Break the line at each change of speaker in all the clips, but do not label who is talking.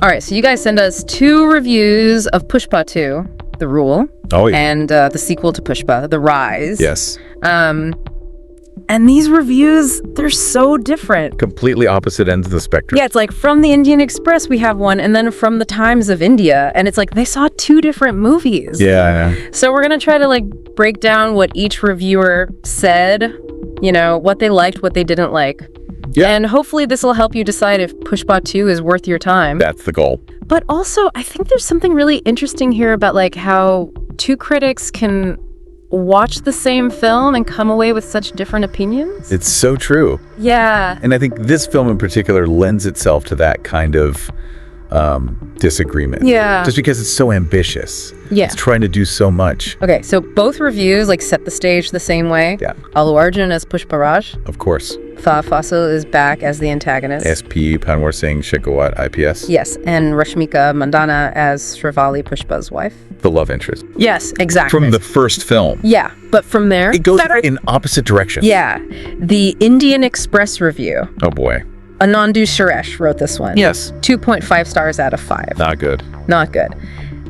All right, so you guys send us 2 reviews of Pushpa 2, The Rule, and the sequel to Pushpa, The Rise.
Yes.
And these reviews, they're so different.
Completely opposite ends of the spectrum.
Yeah, it's like from the Indian Express, we have one, and then from the Times of India, and it's like they saw 2 different movies.
Yeah, I know.
So we're going to try to like break down what each reviewer said, you know, what they liked, what they didn't like. Yeah. And hopefully this will help you decide if Pushpa 2 is worth your time.
That's the goal.
But also, I think there's something really interesting here about like how 2 critics can watch the same film and come away with such different opinions.
It's so true.
Yeah.
And I think this film in particular lends itself to that kind of disagreement.
Yeah.
Just because it's so ambitious.
Yeah.
It's trying to do so much.
Okay, so both reviews like set the stage the same way.
Yeah.
Allu Arjun as Pushpa Raj.
Of course.
Fasil is back as the antagonist.
SP, Panwar Singh, Shekhawat, IPS.
Yes, and Rashmika Mandana as Srivali Pushpa's wife.
The love interest.
Yes, exactly.
From the first film.
Yeah, but from there...
It goes in opposite directions.
Yeah. The Indian Express review.
Oh boy.
Anandu Suresh wrote this one.
Yes.
2.5 stars out of 5.
Not good.
Not good.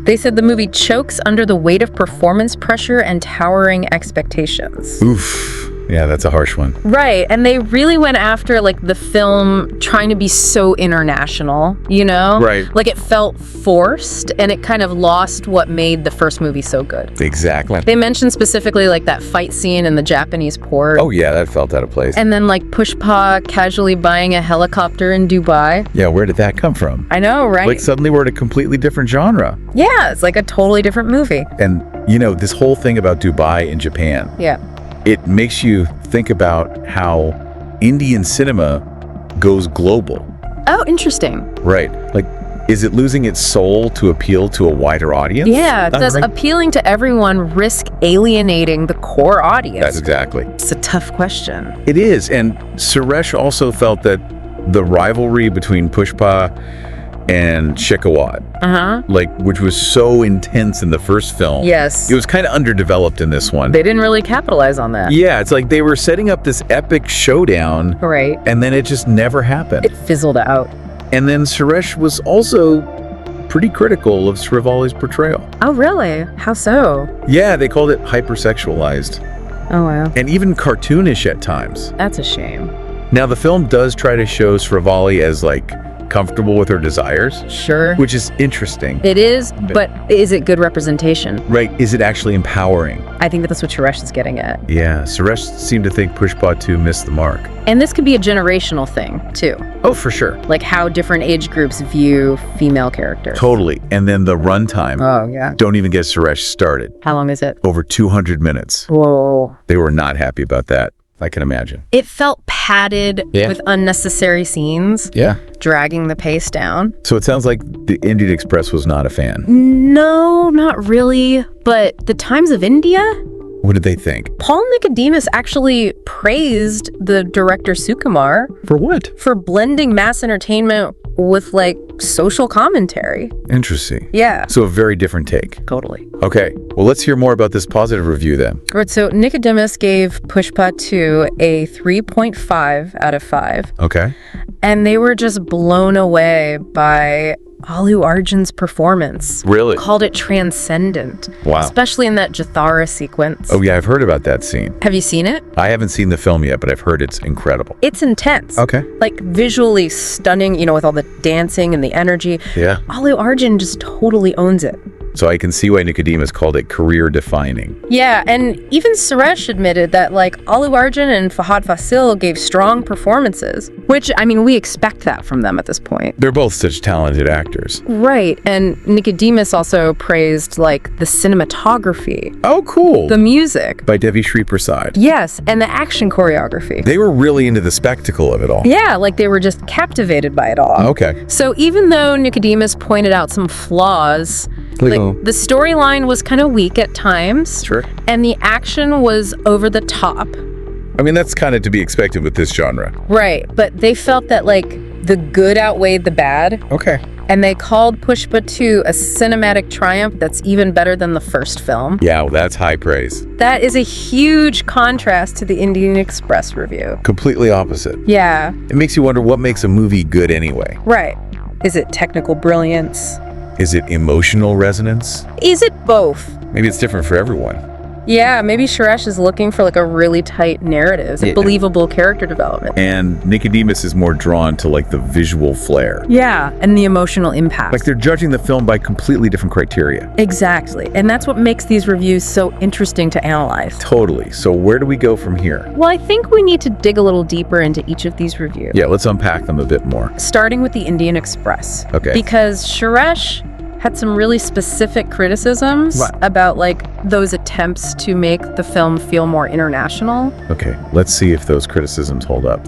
They said the movie chokes under the weight of performance pressure and towering expectations.
Oof. Yeah, that's a harsh one.
Right, and they really went after like the film trying to be so international, you know?
Right.
Like it felt forced and it kind of lost what made the first movie so good.
Exactly.
They mentioned specifically like that fight scene in the Japanese port.
Oh yeah, that felt out of place.
And then like Pushpa casually buying a helicopter in Dubai.
Yeah, where did that come from?
I know, right?
Like suddenly we're in a completely different genre.
Yeah, it's like a totally different movie.
And you know, this whole thing about Dubai and Japan.
Yeah.
It makes you think about how Indian cinema goes global.
Oh, interesting.
Right. Like, is it losing its soul to appeal to a wider audience?
Yeah, does appealing to everyone risk alienating the core audience?
That's exactly.
It's a tough question.
It is. And Suresh also felt that the rivalry between Pushpa and Shekhawat, like, which was so intense in the first film.
Yes.
It was kind of underdeveloped in this one.
They didn't really capitalize on that.
Yeah, it's like they were setting up this epic showdown.
Right.
And then it just never happened.
It fizzled out.
And then Suresh was also pretty critical of Srivali's portrayal.
Oh, really? How so?
Yeah, they called it hypersexualized.
Oh, wow.
And even cartoonish at times.
That's a shame.
Now, the film does try to show Srivali as, like, comfortable with her desires.
Sure.
Which is interesting.
It is, but is it good representation?
Right. Is it actually empowering?
I think that's what Suresh is getting at.
Yeah, Suresh seemed to think Pushpa 2 missed the mark.
And this could be a generational thing, too.
Oh, for sure.
Like how different age groups view female characters.
Totally. And then the runtime.
Oh, yeah.
Don't even get Suresh started.
How long is it?
Over 200 minutes.
Whoa.
They were not happy about that. I can imagine.
It felt padded with unnecessary scenes.
Yeah.
Dragging the pace down.
So it sounds like the Indian Express was not a fan.
No, not really. But the Times of India?
What did they think?
Paul Nicodemus actually praised the director Sukumar.
For what?
For blending mass entertainment with like social commentary.
Interesting.
Yeah.
So a very different take.
Totally.
Okay. Well, let's hear more about this positive review then.
Right. So Nicodemus gave Pushpa 2 a 3.5 out of 5.
Okay.
And they were just blown away by Allu Arjun's performance.
Really?
Called it transcendent.
Wow.
Especially in that Jathara sequence.
Oh, yeah, I've heard about that scene.
Have you seen it?
I haven't seen the film yet, but I've heard it's incredible.
It's intense.
Okay.
Like visually stunning, you know, with all the dancing and the energy.
Yeah.
Allu Arjun just totally owns it.
So I can see why Nicodemus called it career-defining.
Yeah, and even Suresh admitted that, like, Allu Arjun and Fahad Fasil gave strong performances, which, I mean, we expect that from them at this point.
They're both such talented actors.
Right, and Nicodemus also praised, like, the cinematography.
Oh, cool.
The music.
By Devi Sri Prasad.
Yes, and the action choreography.
They were really into the spectacle of it all.
Yeah, like they were just captivated by it all.
Okay.
So even though Nicodemus pointed out some flaws, the storyline was kind of weak at times.
Sure.
And the action was over the top.
I mean, that's kind of to be expected with this genre.
Right. But they felt that, like, the good outweighed the bad.
Okay.
And they called Pushpa 2 a cinematic triumph that's even better than the first film.
Yeah, well, that's high praise.
That is a huge contrast to the Indian Express review.
Completely opposite.
Yeah.
It makes you wonder what makes a movie good anyway.
Right. Is it technical brilliance?
Is it emotional resonance?
Is it both?
Maybe it's different for everyone.
Yeah, maybe Suresh is looking for like a really tight narrative, believable character development.
And Nicodemus is more drawn to like the visual flair.
Yeah, and the emotional impact.
Like they're judging the film by completely different criteria.
Exactly. And that's what makes these reviews so interesting to analyze.
Totally. So where do we go from here?
Well, I think we need to dig a little deeper into each of these reviews.
Yeah, let's unpack them a bit more.
Starting with the Indian Express.
Okay.
Because Suresh had some really specific criticisms about like those attempts to make the film feel more international.
Okay, let's see if those criticisms hold up.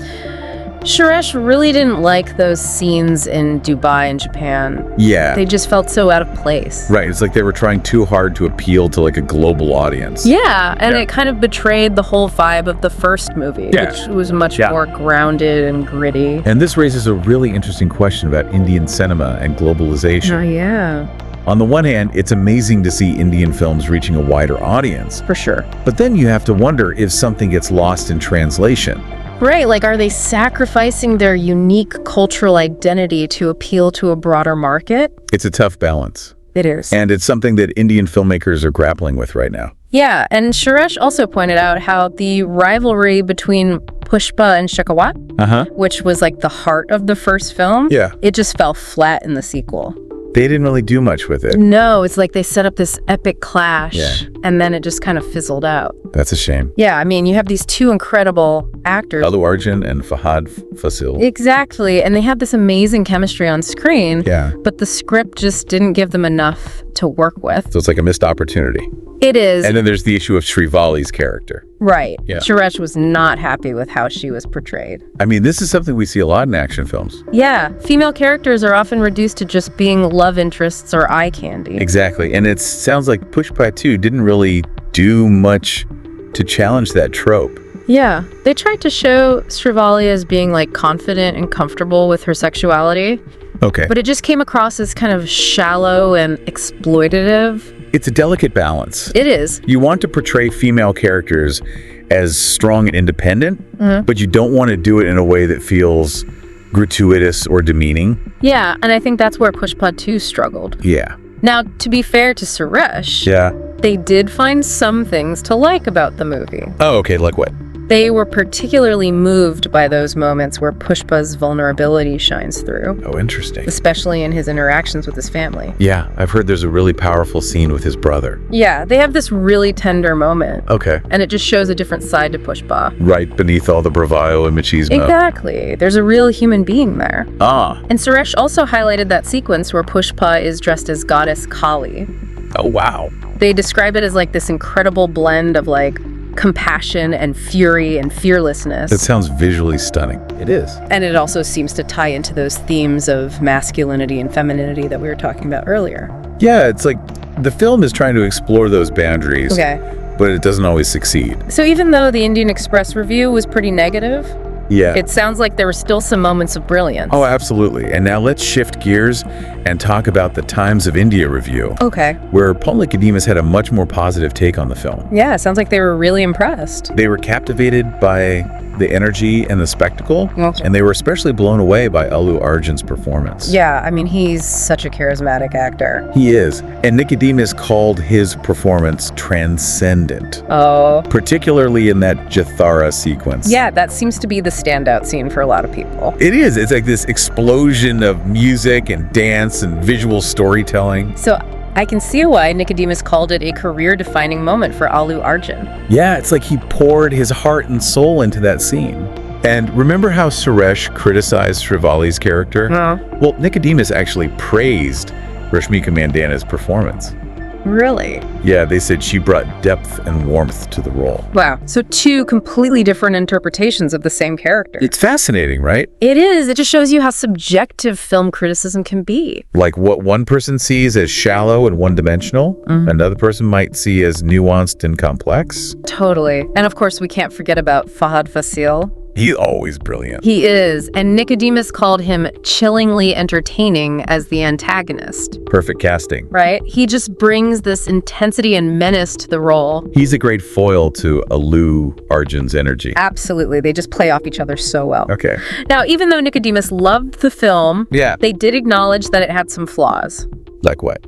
Suresh really didn't like those scenes in Dubai and Japan.
Yeah.
They just felt so out of place.
Right, it's like they were trying too hard to appeal to like a global audience.
Yeah, and it kind of betrayed the whole vibe of the first movie, which was much more grounded and gritty.
And this raises a really interesting question about Indian cinema and globalization.
Oh, yeah.
On the one hand, it's amazing to see Indian films reaching a wider audience.
For sure.
But then you have to wonder if something gets lost in translation.
Right, like are they sacrificing their unique cultural identity to appeal to a broader market?
It's a tough balance.
It is.
And it's something that Indian filmmakers are grappling with right now.
Yeah, and Suresh also pointed out how the rivalry between Pushpa and Shekhawat, which was like the heart of the first film, it just fell flat in the sequel.
They didn't really do much with it.
No, it's like they set up this epic clash, and then it just kind of fizzled out.
That's a shame.
Yeah, I mean, you have these two incredible actors.
Allu Arjun and Fahad Fasil.
Exactly, and they had this amazing chemistry on screen, but the script just didn't give them enough to work with.
So it's like a missed opportunity.
It is.
And then there's the issue of Srivali's character.
Right.
Yeah.
Suresh was not happy with how she was portrayed.
I mean, this is something we see a lot in action films.
Yeah. Female characters are often reduced to just being love interests or eye candy.
Exactly. And it sounds like Pushpa 2 didn't really do much to challenge that trope.
Yeah. They tried to show Srivali as being like confident and comfortable with her sexuality.
Okay.
But it just came across as kind of shallow and exploitative.
It's a delicate balance.
It is.
You want to portray female characters as strong and independent, but you don't want to do it in a way that feels gratuitous or demeaning.
Yeah, and I think that's where Pushpa 2 struggled.
Yeah.
Now, to be fair to Suresh, they did find some things to like about the movie.
Oh, okay, like what?
They were particularly moved by those moments where Pushpa's vulnerability shines through.
Oh, interesting.
Especially in his interactions with his family.
Yeah, I've heard there's a really powerful scene with his brother.
Yeah, they have this really tender moment.
Okay.
And it just shows a different side to Pushpa.
Right beneath all the bravado and machismo.
Exactly. There's a real human being there.
Ah.
And Suresh also highlighted that sequence where Pushpa is dressed as goddess Kali.
Oh, wow.
They describe it as like this incredible blend of like compassion and fury and fearlessness.
That sounds visually stunning. It is.
And it also seems to tie into those themes of masculinity and femininity that we were talking about earlier.
Yeah, it's like the film is trying to explore those boundaries, but it doesn't always succeed.
So even though the Indian Express review was pretty negative, it sounds like there were still some moments of brilliance.
Oh, absolutely. And now let's shift gears and talk about the Times of India review.
Okay.
Where Paul Nicodemus had a much more positive take on the film.
Yeah, it sounds like they were really impressed.
They were captivated by the energy and the spectacle, and they were especially blown away by Allu Arjun's performance.
Yeah, I mean, he's such a charismatic actor.
He is. And Nicodemus called his performance transcendent.
Oh.
Particularly in that Jathara sequence.
Yeah, that seems to be the standout scene for a lot of people.
It is. It's like this explosion of music and dance and visual storytelling.
So I can see why Nicodemus called it a career-defining moment for Allu Arjun.
Yeah, it's like he poured his heart and soul into that scene. And remember how Suresh criticized Srivali's character? Well, Nicodemus actually praised Rashmika Mandanna's performance.
Really?
Yeah, they said she brought depth and warmth to the role.
Wow. So two completely different interpretations of the same character.
It's fascinating, right?
It is. It just shows you how subjective film criticism can be.
Like what one person sees as shallow and one-dimensional, another person might see as nuanced and complex.
Totally. And of course, we can't forget about Fahad Fasil.
He's always brilliant.
He is, and Nicodemus called him chillingly entertaining as the antagonist.
Perfect casting.
Right? He just brings this intensity and menace to the role.
He's a great foil to Allu Arjun's energy.
Absolutely. They just play off each other so well.
Okay.
Now, even though Nicodemus loved the film, they did acknowledge that it had some flaws.
Like what?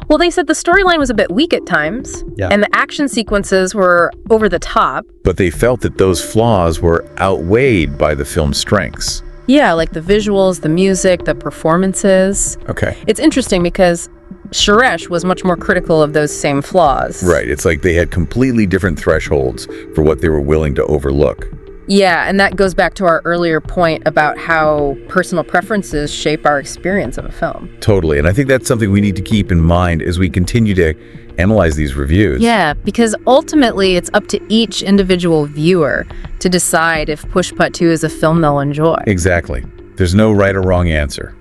Well, they said the storyline was a bit weak at times, and the action sequences were over the top.
But they felt that those flaws were outweighed by the film's strengths.
Yeah, like the visuals, the music, the performances.
Okay.
It's interesting because Suresh was much more critical of those same flaws.
Right. It's like they had completely different thresholds for what they were willing to overlook.
Yeah, and that goes back to our earlier point about how personal preferences shape our experience of a film.
Totally, and I think that's something we need to keep in mind as we continue to analyze these reviews.
Yeah, because ultimately it's up to each individual viewer to decide if Pushpa 2 is a film they'll enjoy.
Exactly. There's no right or wrong answer.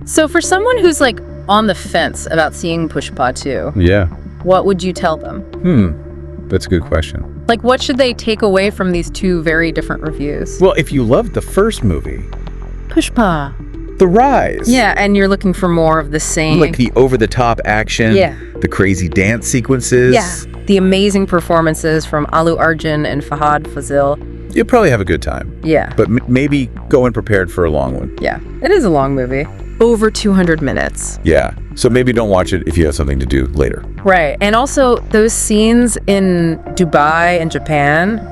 So for someone who's like on the fence about seeing Pushpa 2, what would you tell them?
That's a good question.
Like, what should they take away from these two very different reviews?
Well, if you loved the first movie,
Pushpa.
The Rise.
Yeah, and you're looking for more of the same.
Like the over-the-top action.
Yeah.
The crazy dance sequences.
Yeah. The amazing performances from Allu Arjun and Fahad Fazil.
You'll probably have a good time.
Yeah.
But maybe go in prepared for a long one.
Yeah. It is a long movie. Over 200 minutes.
Yeah. So maybe don't watch it if you have something to do later.
Right. And also, those scenes in Dubai and Japan,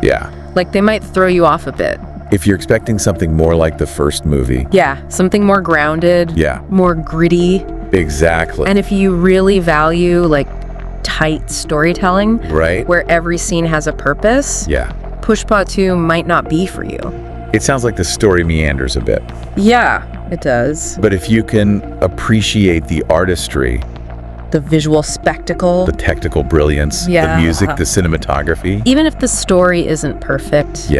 like they might throw you off a bit.
If you're expecting something more like the first movie.
Yeah. Something more grounded.
Yeah.
More gritty.
Exactly.
And if you really value like tight storytelling,
right,
where every scene has a purpose, Pushpa 2 might not be for you.
It sounds like the story meanders a bit.
Yeah, it does.
But if you can appreciate the artistry,
the visual spectacle,
the technical brilliance, the music, the cinematography,
even if the story isn't perfect,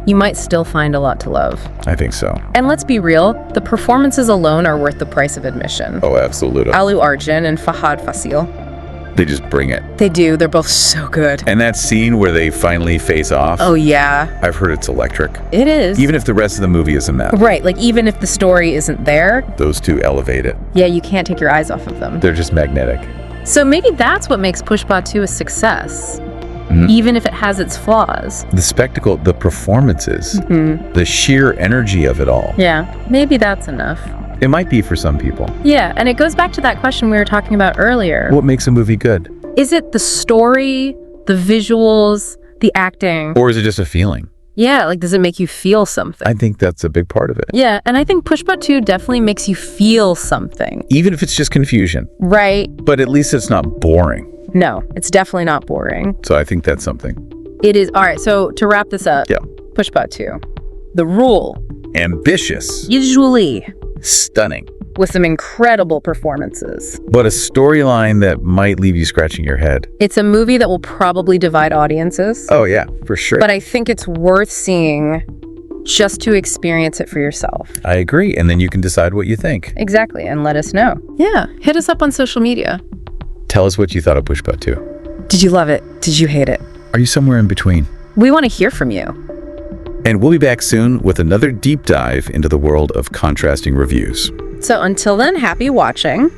you might still find a lot to love.
I think so.
And let's be real, the performances alone are worth the price of admission.
Oh, absolutely.
Allu Arjun and Fahad Fazil.
They just bring it.
They do. They're both so good.
And that scene where they finally face off.
Oh, yeah.
I've heard it's electric.
It is.
Even if the rest of the movie isn't that.
Right. Like, even if the story isn't there.
Those two elevate it.
Yeah, you can't take your eyes off of them.
They're just magnetic.
So maybe that's what makes Pushpa 2 a success. Even if it has its flaws.
The spectacle, the performances, the sheer energy of it all.
Yeah, maybe that's enough.
It might be for some people.
Yeah, and it goes back to that question we were talking about earlier.
What makes a movie good?
Is it the story, the visuals, the acting?
Or is it just a feeling?
Yeah, like does it make you feel something?
I think that's a big part of it.
Yeah, and I think Pushpa 2 definitely makes you feel something.
Even if it's just confusion.
Right.
But at least it's not boring.
No, it's definitely not boring.
So I think that's something.
It is. All right, so to wrap this up. Pushpa 2. The rule.
Ambitious.
Visually.
Stunning.
With some incredible performances.
But a storyline that might leave you scratching your head.
It's a movie that will probably divide audiences.
Oh, yeah, for sure.
But I think it's worth seeing just to experience it for yourself.
I agree. And then you can decide what you think.
Exactly. And let us know. Yeah. Hit us up on social media.
Tell us what you thought of Pushpa 2.
Did you love it? Did you hate it?
Are you somewhere in between?
We want to hear from you.
And we'll be back soon with another deep dive into the world of contrasting reviews.
So until then, happy watching.